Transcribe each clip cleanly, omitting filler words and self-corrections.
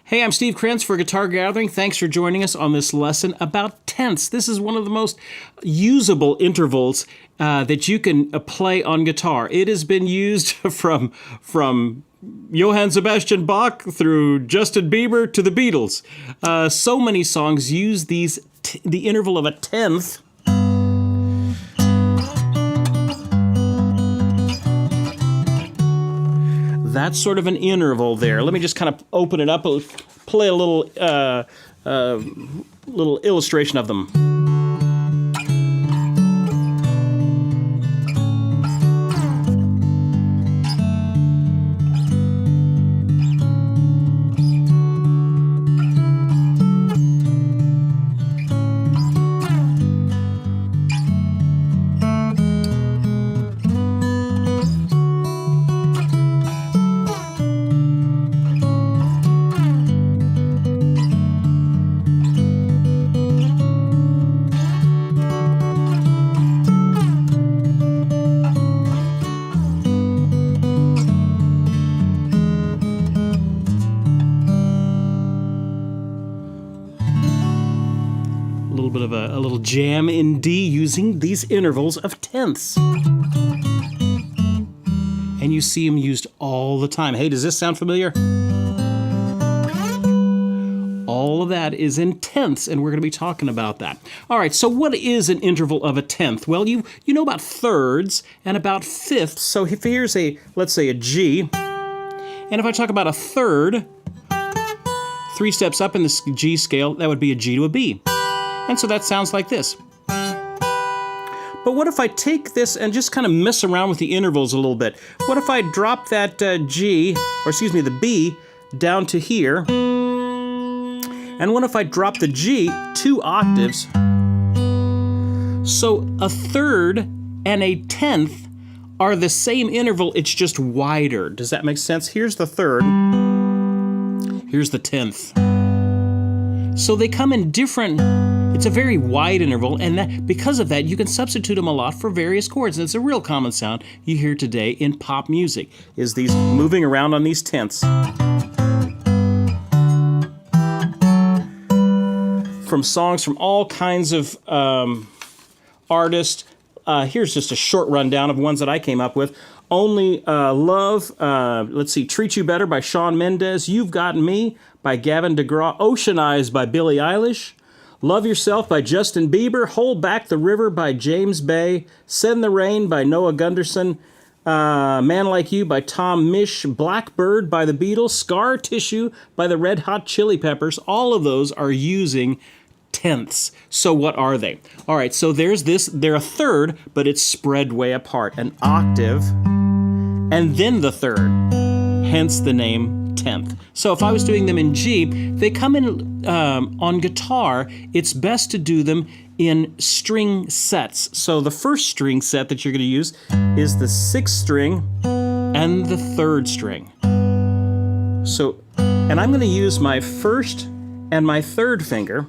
Hey, I'm Steve Krenz for Guitar Gathering. Thanks for joining us on this lesson about tenths. This is one of the most usable intervals that you can play on guitar. It has been used from Johann Sebastian Bach through Justin Bieber to the Beatles. So many songs use the interval of a tenth. That's sort of an interval there. Let me just kind of open it up, play a little illustration of them. A little jam in D using these intervals of tenths. And you see them used all the time. Hey, does this sound familiar? All of that is in tenths, and we're going to be talking about that. All right, so what is an interval of a tenth? Well, you know about thirds and about fifths. So if here's let's say a G, and if I talk about a third, 3 steps up in the G scale, that would be a G to a B. And so that sounds like this. But what if I take this and just kind of mess around with the intervals a little bit? What if I drop that the B down to here? And what if I drop the G 2 octaves? So a third and a tenth are the same interval, it's just wider. Does that make sense? Here's the third, here's the tenth. So they come in different. It's a very wide interval, and because of that, you can substitute them a lot for various chords. And it's a real common sound you hear today in pop music, is these moving around on these tenths. From songs from all kinds of artists. Here's just a short rundown of ones that I came up with. Only Love, Treat You Better by Shawn Mendes, You've Got Me by Gavin DeGraw, Ocean Eyes by Billie Eilish, Love Yourself by Justin Bieber, Hold Back the River by James Bay, Send the Rain by Noah Gunderson, Man Like You by Tom Misch, Blackbird by the Beatles, Scar Tissue by the Red Hot Chili Peppers. All of those are using tenths. So what are they? All right, so there's this, they're a third, but it's spread way apart. An octave, and then the third, hence the name tenth. So if I was doing them in G, they come in on guitar, it's best to do them in string sets. So the first string set that you're going to use is the 6th string and the 3rd string. So, and I'm going to use my 1st and my 3rd finger.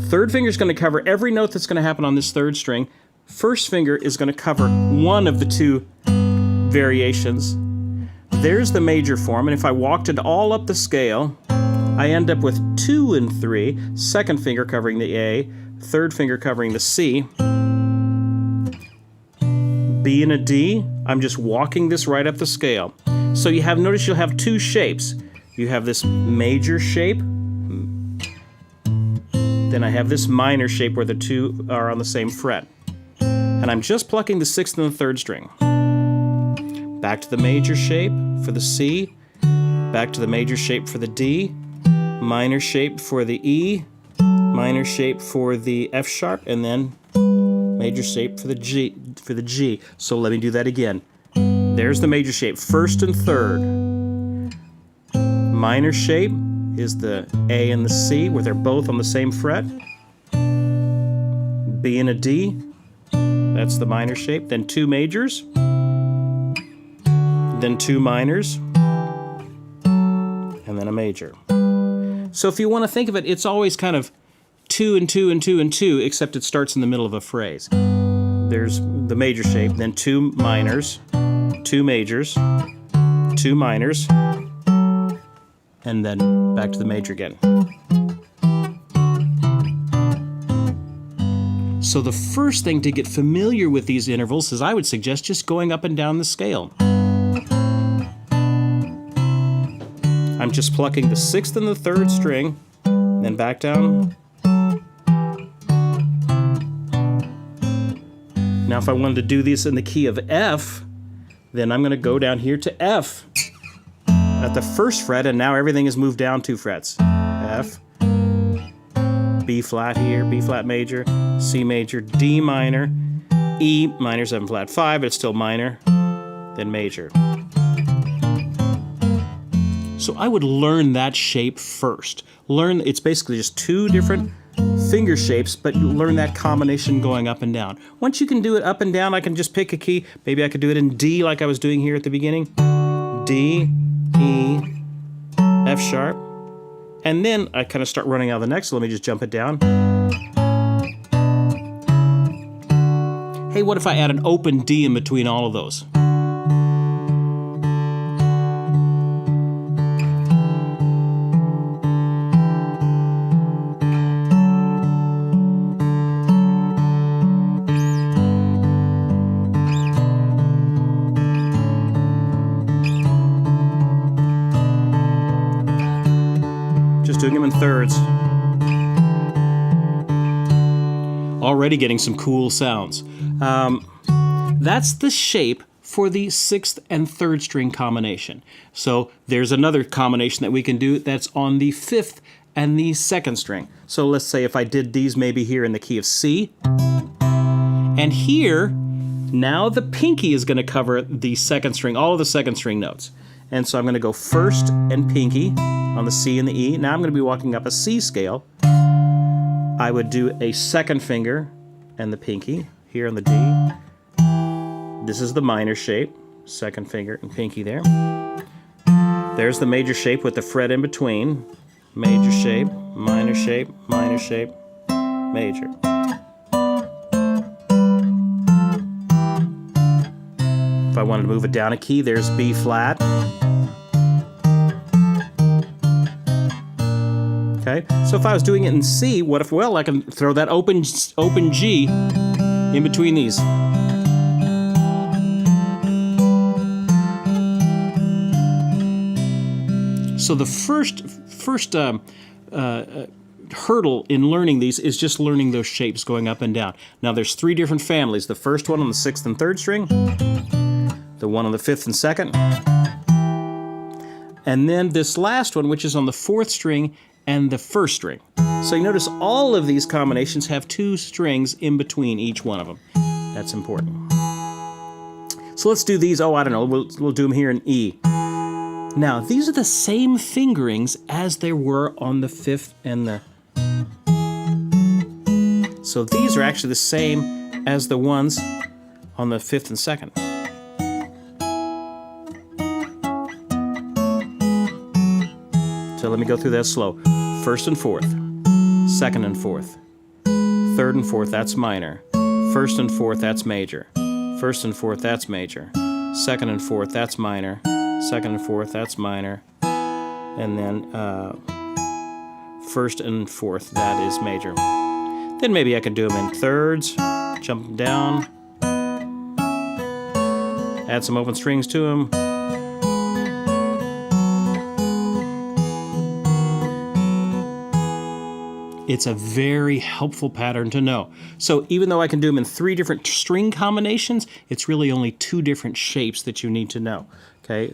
3rd finger is going to cover every note that's going to happen on this 3rd string. 1st finger is going to cover one of the 2 variations. There's the major form, and if I walked it all up the scale, I end up with 2 and 3, 2nd finger covering the A, 3rd finger covering the C, B and a D. I'm just walking this right up the scale. So notice you'll have 2 shapes. You have this major shape, then I have this minor shape where the 2 are on the same fret. And I'm just plucking the 6th and the 3rd string. Back to the major shape for the C, back to the major shape for the D, minor shape for the E, minor shape for the F sharp, and then major shape for the G. So let me do that again. There's the major shape, 1st and 3rd. Minor shape is the A and the C, where they're both on the same fret. B and a D, that's the minor shape. Then 2 majors, then 2 minors, and then a major. So if you want to think of it, it's always kind of 2 and 2 and 2 and 2, except it starts in the middle of a phrase. There's the major shape, then 2 minors, 2 majors, 2 minors, and then back to the major again. So the first thing to get familiar with these intervals is I would suggest just going up and down the scale. I'm just plucking the 6th and the 3rd string, then back down. Now if I wanted to do this in the key of F, then I'm going to go down here to F at the 1st fret, and now everything is moved down 2 frets. F, B flat here, B flat major, C major, D minor, E minor 7 flat 5, but it's still minor, then major. So I would learn that shape first. It's basically just 2 different finger shapes, but you learn that combination going up and down. Once you can do it up and down, I can just pick a key. Maybe I could do it in D like I was doing here at the beginning. D, E, F sharp. And then I kind of start running out of the next, so let me just jump it down. Hey, what if I add an open D in between all of those? Doing them in thirds. Already getting some cool sounds. That's the shape for the 6th and 3rd string combination. So there's another combination that we can do that's on the 5th and the 2nd string. So let's say if I did these maybe here in the key of C. And here, now the pinky is going to cover the 2nd string, all of the 2nd string notes. And so I'm going to go 1st and pinky on the C and the E. Now I'm going to be walking up a C scale. I would do a 2nd finger and the pinky here on the D. This is the minor shape, 2nd finger and pinky there. There's the major shape with the fret in between. Major shape, minor shape, minor shape, major. If I wanted to move it down a key, there's B flat. Okay, so if I was doing it in C, what if, well, I can throw that open G in between these. So the first hurdle in learning these is just learning those shapes going up and down. Now there's 3 different families. The first one on the 6th and 3rd string, the one on the 5th and 2nd, and then this last one, which is on the 4th string and the 1st string. So you notice all of these combinations have 2 strings in between each one of them. That's important. So let's do these. Oh, I don't know. We'll do them here in E. Now, these are the same fingerings as there were on the 5th and the... So these are actually the same as the ones on the 5th and 2nd. So let me go through that slow. 1st and 4th, 2nd and 4th, 3rd and 4th, that's minor. 1st and 4th, that's major. 1st and 4th, that's major. 2nd and 4th, that's minor. 2nd and 4th, that's minor. And then 1st and 4th, that is major. Then maybe I could do them in thirds, jump them down, add some open strings to them. It's a very helpful pattern to know. So even though I can do them in 3 different string combinations, it's really only 2 different shapes that you need to know. Okay,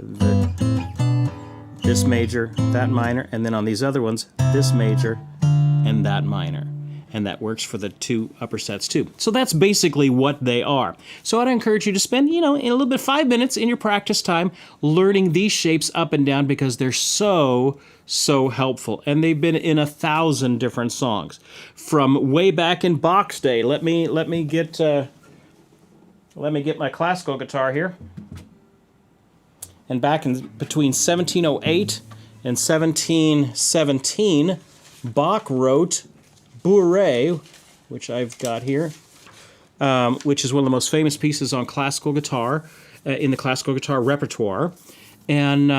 this major, that minor, and then on these other ones, this major and that minor. And that works for the 2 upper sets too. So that's basically what they are. So I'd encourage you to spend, in a little bit 5 minutes in your practice time learning these shapes up and down because they're so helpful. And they've been in 1,000 different songs. From way back in Bach's day. Let me get my classical guitar here. And back in between 1708 and 1717, Bach wrote Bouree, which I've got here, which is one of the most famous pieces on classical guitar, in the classical guitar repertoire. and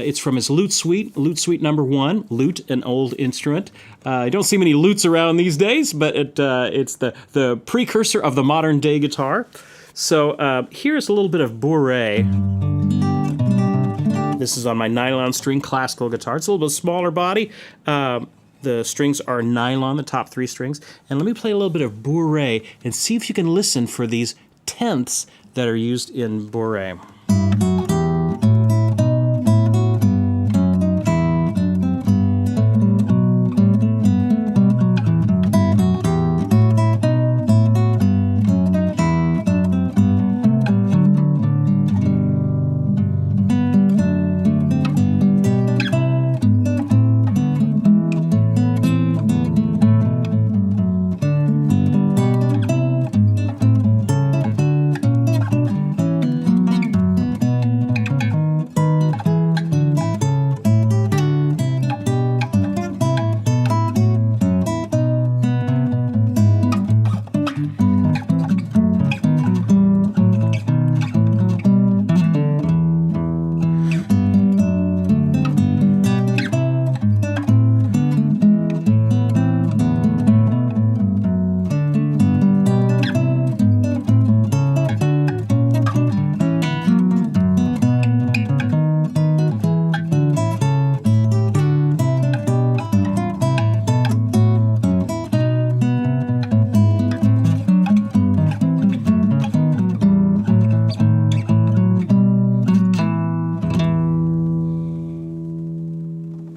it's from his Lute Suite number 1. Lute, an old instrument. I don't see many lutes around these days, but it's the precursor of the modern day guitar. So here's a little bit of Bouree. This is on my nylon string classical guitar. It's a little bit smaller body. The strings are nylon, the top 3 strings. And let me play a little bit of Bouree and see if you can listen for these tenths that are used in Bouree.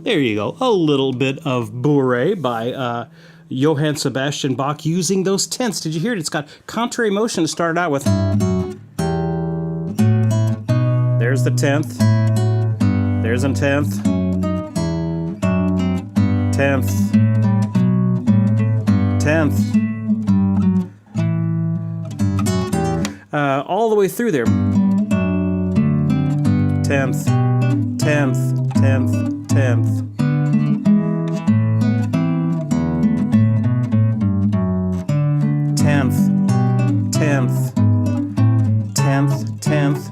There you go, a little bit of Bouree by Johann Sebastian Bach using those tenths. Did you hear it? It's got contrary motion to start out with. There's the 10th. There's a 10th. 10th. 10th. All the way through there. 10th. 10th. 10th. 10th. 10th, 10th, 10th, 10th.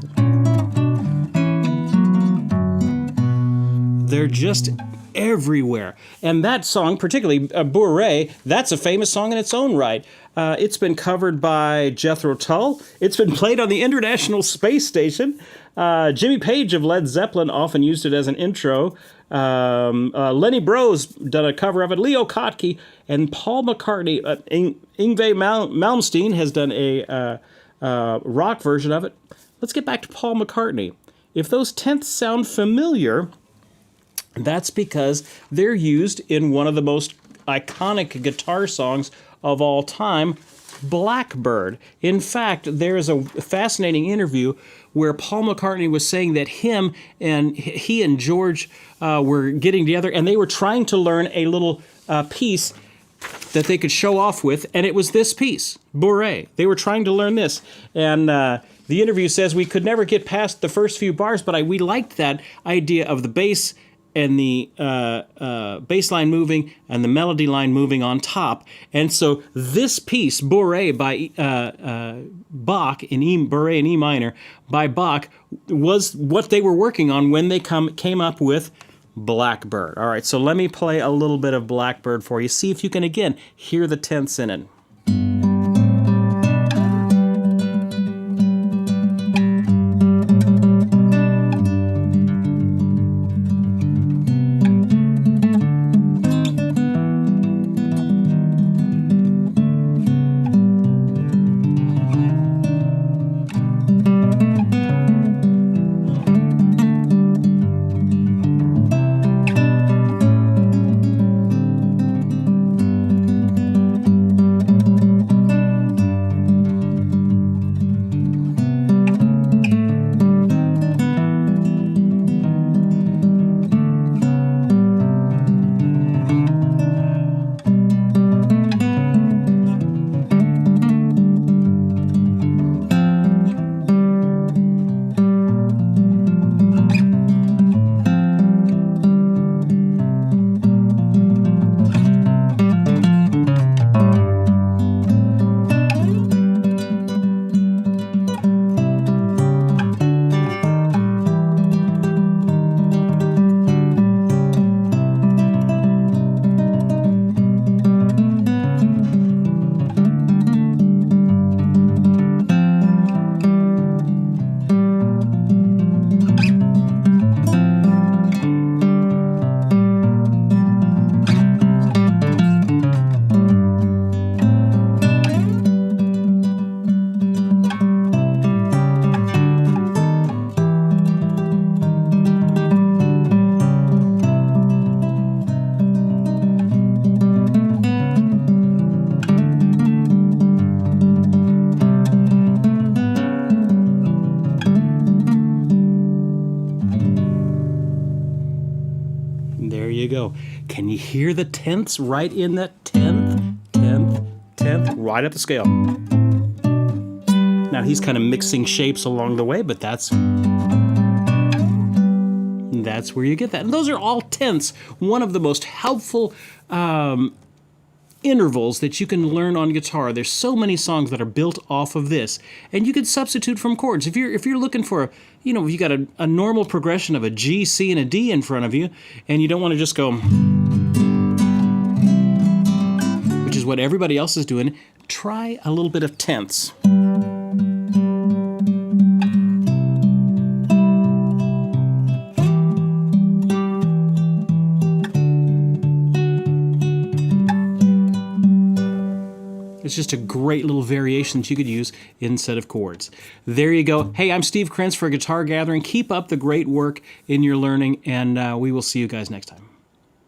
They're just everywhere. And that song, particularly Bouree, that's a famous song in its own right. It's been covered by Jethro Tull. It's been played on the International Space Station. Jimmy Page of Led Zeppelin often used it as an intro. Lenny Bro's done a cover of it. Leo Kottke and Paul McCartney. Yngwie Malmsteen has done a rock version of it. Let's get back to Paul McCartney. If those tenths sound familiar, that's because they're used in one of the most iconic guitar songs of all time, Blackbird. In fact, there is a fascinating interview where Paul McCartney was saying that he and George were getting together and they were trying to learn a little piece that they could show off with, and it was this piece, Bouree. They were trying to learn this, and the interview says we could never get past the first few bars, but we liked that idea of the bass and the bass line moving and the melody line moving on top. And so this piece, Bouree by Bach, Bouree in E minor, by Bach, was what they were working on when they came up with Blackbird. All right, so let me play a little bit of Blackbird for you. See if you can, again, hear the tenths in it. There you go. Can you hear the tenths right in that 10th, 10th, 10th, right up the scale? Now he's kind of mixing shapes along the way, but that's where you get that. And those are all tenths. One of the most helpful intervals that you can learn on guitar. There's so many songs that are built off of this, and you can substitute from chords. If you're looking for, you know, if you got a normal progression of a G, C, and a D in front of you, and you don't want to just go, which is what everybody else is doing, try a little bit of tenths. It's just a great little variation that you could use instead of chords. There you go. Hey, I'm Steve Krenz for Guitar Gathering. Keep up the great work in your learning, and we will see you guys next time.